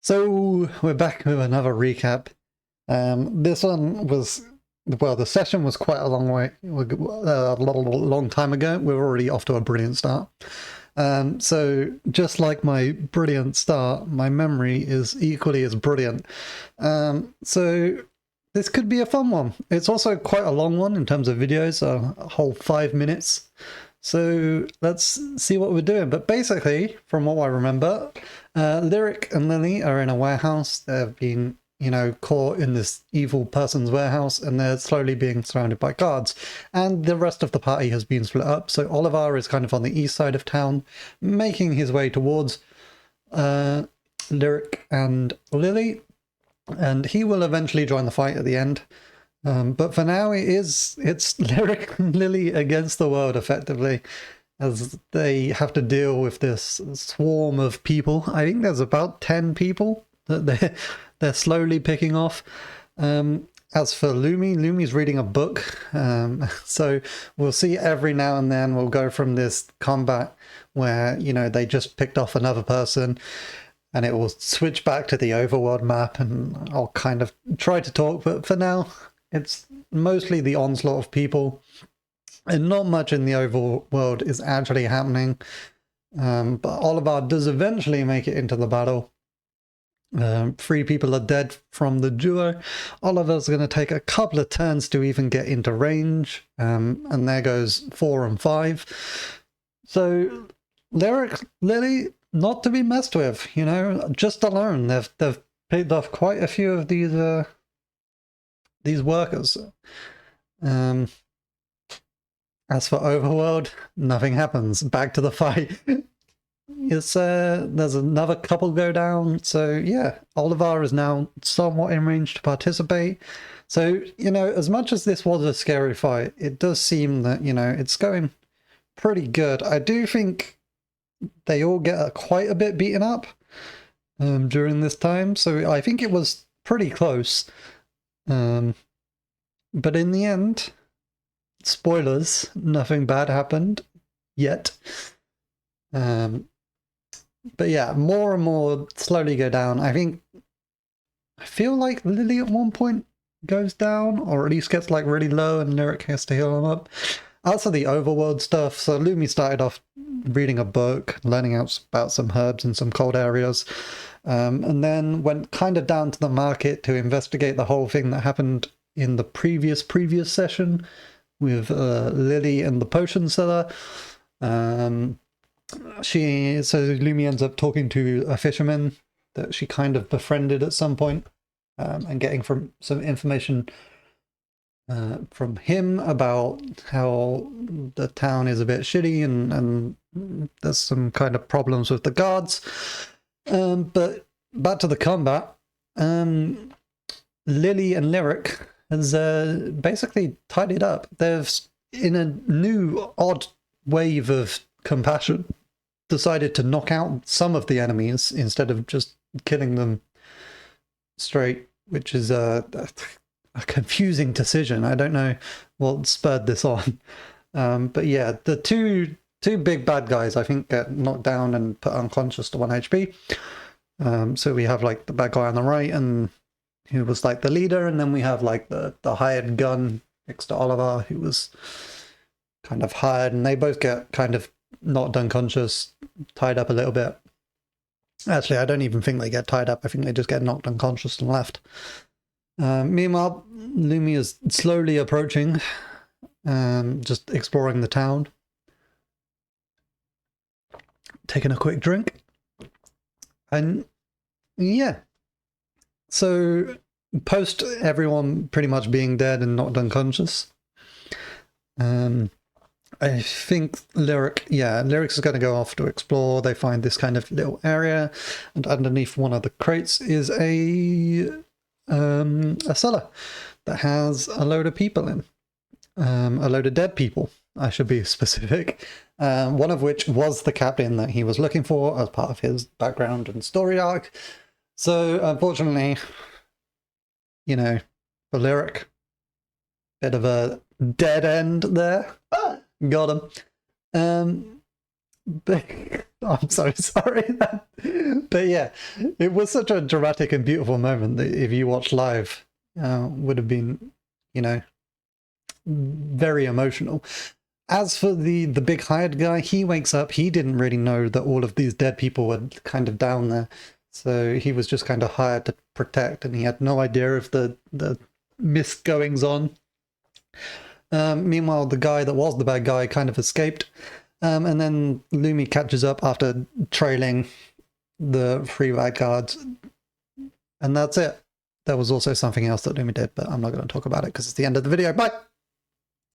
So we're back with another recap. This one was, well, the session was quite a long way, a long time ago. We're already off to a brilliant start. So just like my brilliant start, my memory is equally as brilliant. So this could be a fun one. It's also quite a long one in terms of videos, a whole 5 minutes. So let's see what we're doing. But basically, from what I remember, Lyric and Lily are in a warehouse. They've been, caught in this evil person's warehouse, and they're slowly being surrounded by guards. And the rest of the party has been split up. So Oliver is kind of on the east side of town, making his way towards Lyric and Lily. And he will eventually join the fight at the end. But for now, it's Lyric and Lily against the world, effectively, as they have to deal with this swarm of people. I think there's about 10 people that they're slowly picking off. As for Lumi's reading a book, so we'll see every now and then we'll go from this combat where, they just picked off another person, and it will switch back to the overworld map, and I'll kind of try to talk, but for now, it's mostly the onslaught of people, and not much in the overworld is actually happening. But Oliver does eventually make it into the battle. 3 people are dead from the duo. Oliver's going to take a couple of turns to even get into range, and there goes 4 and 5. So Lyric, Lily, not to be messed with, just alone. They've picked off quite a few of these workers. As for Overworld, nothing happens. Back to the fight. There's another couple go down. So yeah, Oliver is now somewhat in range to participate. So, as much as this was a scary fight, it does seem that, it's going pretty good. I do think they all get quite a bit beaten up during this time. So I think it was pretty close. But in the end, spoilers, nothing bad happened yet. But yeah, more and more slowly go down. I feel like Lily at one point goes down, or at least gets like really low, and Lyric has to heal him up. Also the overworld stuff. So Lumi started off reading a book, learning about some herbs in some cold areas, and then went kind of down to the market to investigate the whole thing that happened in the previous session with Lily and the potion seller. So Lumi ends up talking to a fisherman that she kind of befriended at some point, and getting some information from him about how the town is a bit shitty, and there's some kind of problems with the guards. But back to the combat. Lily and Lyric has basically tidied up. They've, in a new odd wave of compassion, decided to knock out some of the enemies instead of just killing them straight, which is a confusing decision. I don't know what spurred this on. But yeah, the two big bad guys, I think, get knocked down and put unconscious to 1 HP. So we have like the bad guy on the right, and who was like the leader, and then we have like the hired gun next to Oliver, who was kind of hired, and they both get kind of knocked unconscious, tied up a little bit. Actually, I don't even think they get tied up. I think they just get knocked unconscious and left. Meanwhile, Lumi is slowly approaching, just exploring the town. Taking a quick drink. And yeah. So, post everyone pretty much being dead and knocked unconscious, I think Lyric's going to go off to explore. They find this kind of little area, and underneath one of the crates is a cellar that has a load of people in. A load of dead people, I should be specific. One of which was the captain that he was looking for as part of his background and story arc. So, unfortunately, for Lyric, bit of a dead end there. Got him. But I'm so sorry. That But yeah, it was such a dramatic and beautiful moment that if you watch live, would have been, you know, very emotional. As for the big hired guy, he wakes up, he didn't really know that all of these dead people were kind of down there. So he was just kind of hired to protect, and he had no idea of the misgoings on. Meanwhile, the guy that was the bad guy kind of escaped. And then Lumi catches up after trailing the three bad guards. And that's it. There was also something else that Lumi did, but I'm not going to talk about it because it's the end of the video. Bye!